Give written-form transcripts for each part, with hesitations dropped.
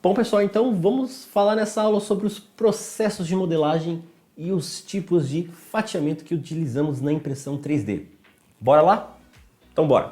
Bom, pessoal, então vamos falar nessa aula sobre os processos de modelagem e os tipos de fatiamento que utilizamos na impressão 3D. Bora lá? Então bora!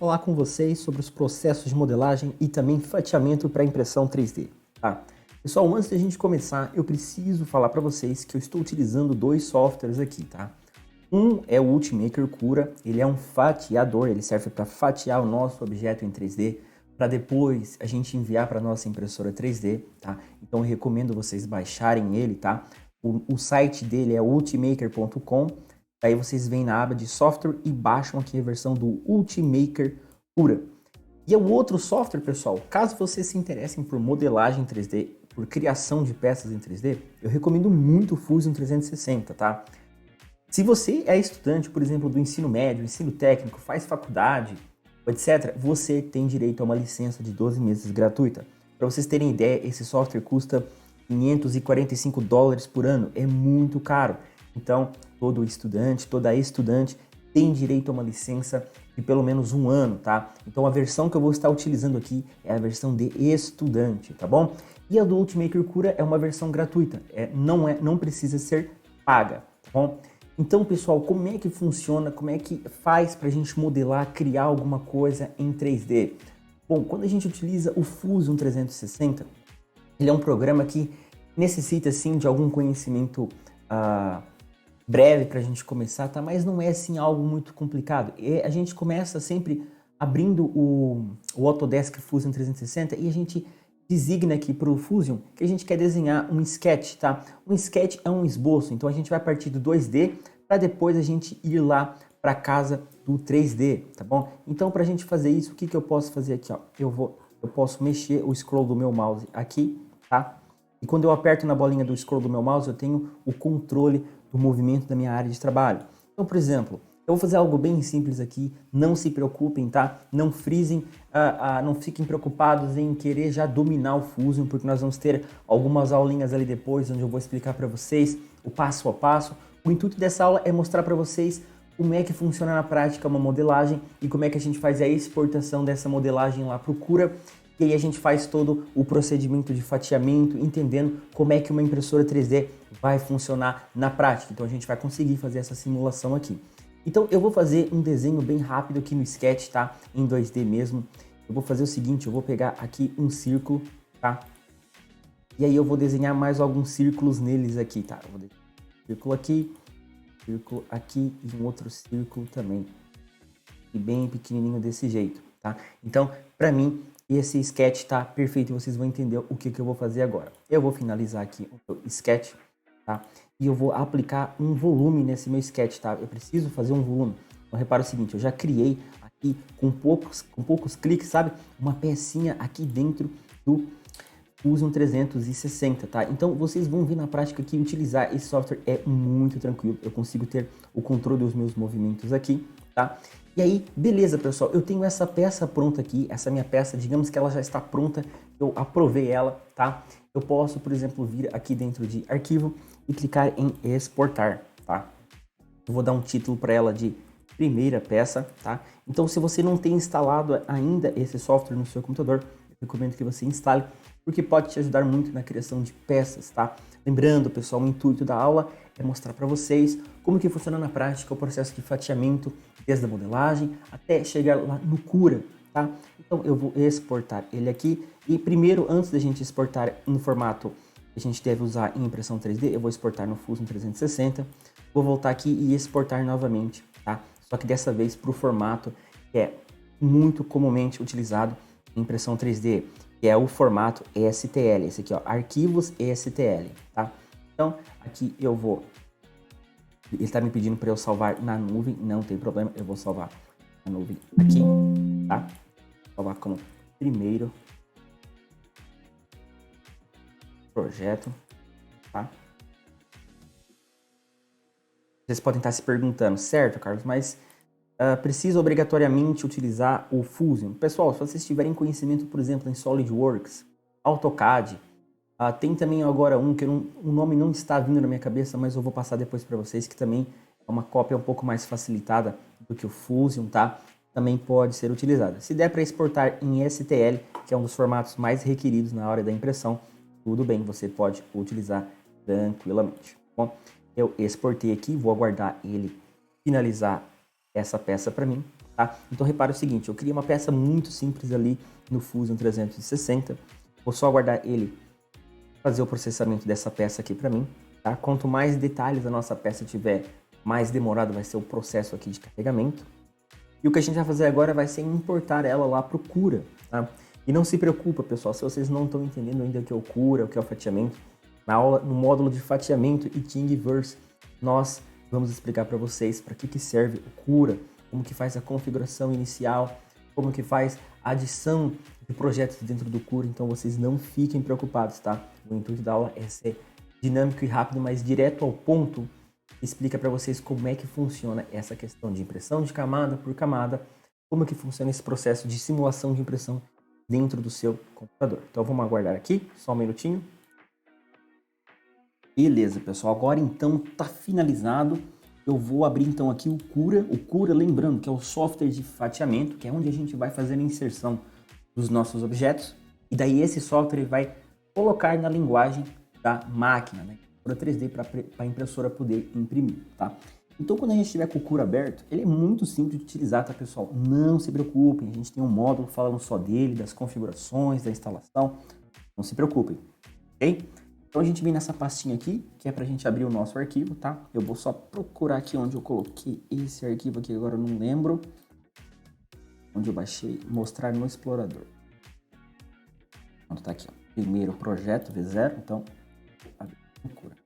Vou falar com vocês sobre os processos de modelagem e também fatiamento para impressão 3D. Tá? Pessoal, antes da gente começar, eu preciso falar para vocês que eu estou utilizando dois softwares aqui, tá? Um é o Ultimaker Cura, ele é um fatiador, ele serve para fatiar o nosso objeto em 3D, para depois a gente enviar para nossa impressora 3D, tá? Então eu recomendo vocês baixarem ele, tá? O site dele é ultimaker.com, aí vocês vêm na aba de software e baixam aqui a versão do Ultimaker Cura. E o outro software, pessoal, caso vocês se interessem por modelagem 3D, por criação de peças em 3D, eu recomendo muito o Fusion 360, tá? Se você é estudante, por exemplo, do ensino médio, ensino técnico, faz faculdade, etc., você tem direito a uma licença de 12 meses gratuita. Para vocês terem ideia, esse software custa $545 por ano, é muito caro. Então, todo estudante, toda estudante tem direito a uma licença de pelo menos um ano, tá? Então, a versão que eu vou estar utilizando aqui é a versão de estudante, tá bom? E a do Ultimaker Cura é uma versão gratuita, não precisa ser paga, tá bom? Então, pessoal, como é que funciona, como é que faz para a gente modelar, criar alguma coisa em 3D? Bom, quando a gente utiliza o Fusion 360, ele é um programa que necessita, sim, de algum conhecimento breve para a gente começar, tá? Mas não é, assim, algo muito complicado. A gente começa sempre abrindo o Autodesk Fusion 360 e a gente designa aqui para o Fusion que a gente quer desenhar um sketch, tá? Um sketch é um esboço, então a gente vai partir do 2D para depois a gente ir lá para casa do 3D, tá bom? Então, para a gente fazer isso, o que eu posso fazer aqui, ó? Eu posso mexer o scroll do meu mouse aqui, tá? E quando eu aperto na bolinha do scroll do meu mouse, eu tenho o controle do movimento da minha área de trabalho. Então, por exemplo, eu vou fazer algo bem simples aqui, não se preocupem, tá? Não frisem, não fiquem preocupados em querer já dominar o Fusion, porque nós vamos ter algumas aulinhas ali depois, onde eu vou explicar para vocês o passo a passo. O intuito dessa aula é mostrar para vocês como é que funciona na prática uma modelagem e como é que a gente faz a exportação dessa modelagem lá para o Cura. E aí a gente faz todo o procedimento de fatiamento, entendendo como é que uma impressora 3D vai funcionar na prática. Então a gente vai conseguir fazer essa simulação aqui. Então eu vou fazer um desenho bem rápido aqui no Sketch, tá? Em 2D mesmo. Eu vou fazer o seguinte, eu vou pegar aqui um círculo, tá? E aí eu vou desenhar mais alguns círculos neles aqui, tá? Eu vou desenhar um círculo aqui e um outro círculo também. E bem pequenininho desse jeito, tá? Então, pra mim, esse sketch tá perfeito e vocês vão entender o que eu vou fazer agora. Eu vou finalizar aqui o meu sketch, tá? E eu vou aplicar um volume nesse meu sketch, tá? Eu preciso fazer um volume. Então, repara o seguinte, eu já criei aqui com poucos cliques, sabe? Uma pecinha aqui dentro do Fusion 360, tá? Então, vocês vão ver na prática que utilizar esse software é muito tranquilo. Eu consigo ter o controle dos meus movimentos aqui, tá? E aí, beleza, pessoal, eu tenho essa peça pronta aqui, essa minha peça, digamos que ela já está pronta, eu aprovei ela, tá? Eu posso, por exemplo, vir aqui dentro de arquivo e clicar em exportar, tá? Eu vou dar um título para ela de primeira peça, tá? Então, se você não tem instalado ainda esse software no seu computador, eu recomendo que você instale, porque pode te ajudar muito na criação de peças, tá? Lembrando, pessoal, o intuito da aula é mostrar para vocês como que funciona na prática o processo de fatiamento, desde a modelagem até chegar lá no Cura, tá? Então eu vou exportar ele aqui e primeiro, antes da gente exportar no formato que a gente deve usar em impressão 3D, eu vou exportar no Fusion 360, vou voltar aqui e exportar novamente, tá? Só que dessa vez para o formato que é muito comumente utilizado em impressão 3D, que é o formato ESTL, esse aqui, ó, arquivos ESTL, tá? Então, aqui eu vou, ele está me pedindo para eu salvar na nuvem, não tem problema, eu vou salvar na nuvem aqui, tá? Salvar como primeiro projeto, tá? Vocês podem estar se perguntando, certo, Carlos, mas precisa obrigatoriamente utilizar o Fusion? Pessoal, se vocês tiverem conhecimento, por exemplo, em SolidWorks, AutoCAD, tem também agora um que o nome não está vindo na minha cabeça, mas eu vou passar depois para vocês, que também é uma cópia um pouco mais facilitada do que o Fusion, tá? também pode ser utilizada. Se der para exportar em STL, que é um dos formatos mais requeridos na hora da impressão, tudo bem, você pode utilizar tranquilamente. Bom, eu exportei aqui, vou aguardar ele finalizar essa peça para mim, tá? Então repara o seguinte, eu criei uma peça muito simples ali no Fusion 360, vou só aguardar ele fazer o processamento dessa peça aqui para mim, tá? Quanto mais detalhes a nossa peça tiver, mais demorado vai ser o processo aqui de carregamento. E o que a gente vai fazer agora vai ser importar ela lá para o Cura, tá? E não se preocupa, pessoal, se vocês não estão entendendo ainda o que é o Cura, o que é o fatiamento, na aula, no módulo de fatiamento e Thingiverse, nós vamos explicar para vocês para que serve o Cura, como que faz a configuração inicial, como que faz a adição de projetos dentro do Cura, então vocês não fiquem preocupados, tá? O intuito da aula é ser dinâmico e rápido, mas direto ao ponto, explica para vocês como é que funciona essa questão de impressão de camada por camada, como é que funciona esse processo de simulação de impressão dentro do seu computador. Então vamos aguardar aqui, só um minutinho. Beleza, pessoal, agora então tá finalizado. Eu vou abrir então aqui o Cura, lembrando que é o software de fatiamento, que é onde a gente vai fazer a inserção dos nossos objetos, e daí esse software vai colocar na linguagem da máquina, né? 3D para a impressora poder imprimir, tá? Então, quando a gente tiver com o Cura aberto, ele é muito simples de utilizar, tá, pessoal? Não se preocupem, a gente tem um módulo falando só dele, das configurações, da instalação, não se preocupem, ok? Então, a gente vem nessa pastinha aqui, que é para a gente abrir o nosso arquivo, tá? Eu vou só procurar aqui onde eu coloquei esse arquivo aqui, agora eu não lembro onde eu baixei, mostrar no explorador. Pronto, tá aqui, ó. Primeiro projeto V0, então, Cura.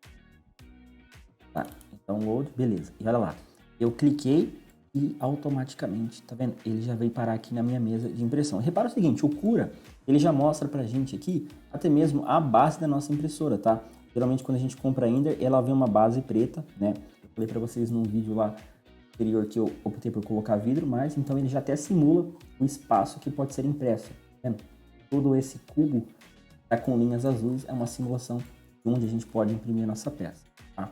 Tá, então load, beleza. E olha lá, eu cliquei e automaticamente, tá vendo? Ele já veio parar aqui na minha mesa de impressão. Repara o seguinte, o Cura, ele já mostra pra gente aqui até mesmo a base da nossa impressora, tá? Geralmente quando a gente compra a Ender, ela vem uma base preta, né? Eu falei pra vocês num vídeo lá anterior que eu optei por colocar vidro, mas então ele já até simula o espaço que pode ser impresso, tá vendo? Todo esse cubo tá com linhas azuis, é uma simulação onde a gente pode imprimir a nossa peça, tá?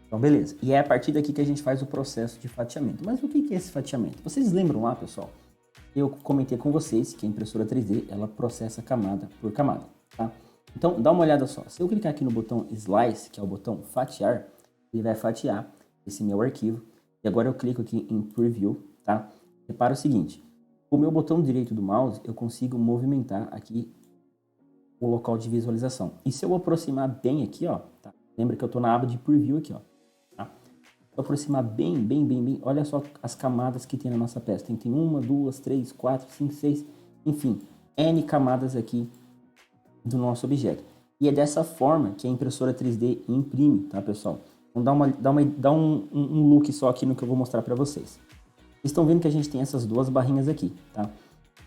Então, beleza. E é a partir daqui que a gente faz o processo de fatiamento. Mas o que é esse fatiamento? Vocês lembram lá, pessoal? Eu comentei com vocês que a impressora 3D, ela processa camada por camada, tá? Então, dá uma olhada só. Se eu clicar aqui no botão Slice, que é o botão fatiar, ele vai fatiar esse meu arquivo. E agora eu clico aqui em Preview, tá? Repara o seguinte, com o meu botão direito do mouse, eu consigo movimentar aqui o local de visualização. E se eu aproximar bem aqui, ó, tá? Lembra que eu tô na aba de Preview aqui, ó, tá? Se eu aproximar bem, olha só as camadas que tem na nossa peça. Tem 1, 2, 3, 4, 5, 6, enfim, N camadas aqui do nosso objeto. E é dessa forma que a impressora 3D imprime, tá, pessoal? Então dá um look só aqui no que eu vou mostrar para vocês. Vocês estão vendo que a gente tem essas duas barrinhas aqui, tá?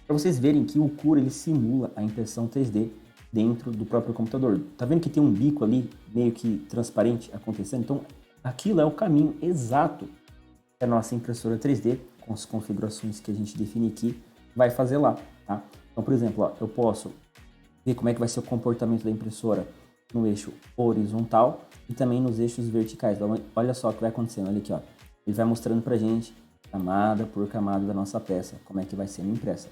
Para vocês verem que o Cura, ele simula a impressão 3D dentro do próprio computador. Tá vendo que tem um bico ali, meio que transparente acontecendo? Então, aquilo é o caminho exato que a nossa impressora 3D, com as configurações que a gente define aqui, vai fazer lá, tá? Então, por exemplo, ó, eu posso ver como é que vai ser o comportamento da impressora no eixo horizontal e também nos eixos verticais. Então, olha só o que vai acontecendo, olha aqui, ó. Ele vai mostrando pra gente, camada por camada da nossa peça, como é que vai sendo impressa.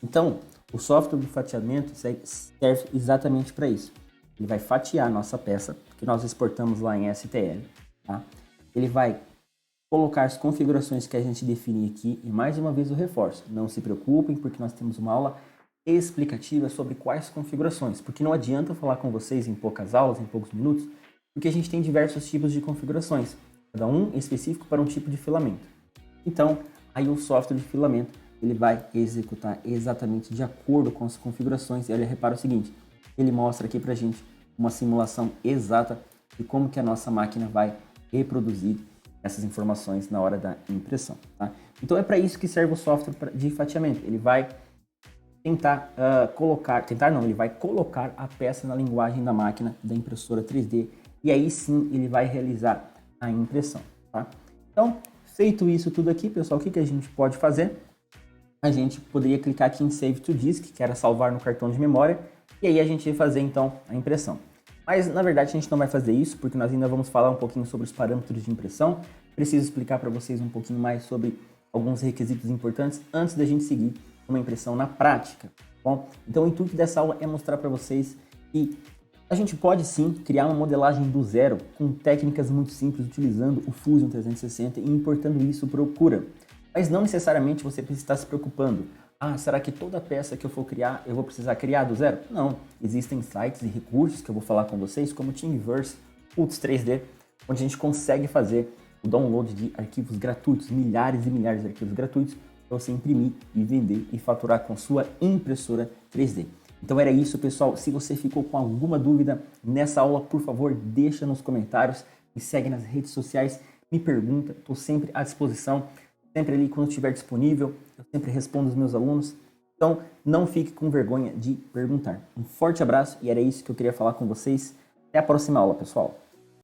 Então, o software de fatiamento serve exatamente para isso. Ele vai fatiar a nossa peça, que nós exportamos lá em STL, tá? Ele vai colocar as configurações que a gente define aqui, e mais uma vez eu reforço, não se preocupem, porque nós temos uma aula explicativa sobre quais configurações, porque não adianta falar com vocês em poucas aulas, em poucos minutos, porque a gente tem diversos tipos de configurações, cada um específico para um tipo de filamento. Então, aí o software de filamento, ele vai executar exatamente de acordo com as configurações. E olha, repara o seguinte, ele mostra aqui pra gente uma simulação exata de como que a nossa máquina vai reproduzir essas informações na hora da impressão, tá? Então é para isso que serve o software de fatiamento. Ele vai ele vai colocar a peça na linguagem da máquina da impressora 3D e aí sim ele vai realizar a impressão, tá? Então, feito isso tudo aqui, pessoal, o que a gente pode fazer? A gente poderia clicar aqui em Save to Disk, que era salvar no cartão de memória, e aí a gente ia fazer então a impressão. Mas na verdade a gente não vai fazer isso, porque nós ainda vamos falar um pouquinho sobre os parâmetros de impressão. Preciso explicar para vocês um pouquinho mais sobre alguns requisitos importantes antes da gente seguir uma impressão na prática. Bom, então o intuito dessa aula é mostrar para vocês que a gente pode sim criar uma modelagem do zero com técnicas muito simples, utilizando o Fusion 360 e importando isso para o Cura. Mas não necessariamente você precisa estar se preocupando. Ah, será que toda peça que eu for criar, eu vou precisar criar do zero? Não. Existem sites e recursos que eu vou falar com vocês, como o Thingiverse, Putz 3D, onde a gente consegue fazer o download de arquivos gratuitos, milhares e milhares de arquivos gratuitos, para você imprimir e vender e faturar com sua impressora 3D. Então era isso, pessoal. Se você ficou com alguma dúvida nessa aula, por favor, deixa nos comentários, me segue nas redes sociais, me pergunta, estou sempre à disposição, sempre ali quando estiver disponível, eu sempre respondo os meus alunos. Então não fique com vergonha de perguntar. Um forte abraço e era isso que eu queria falar com vocês. Até a próxima aula, pessoal.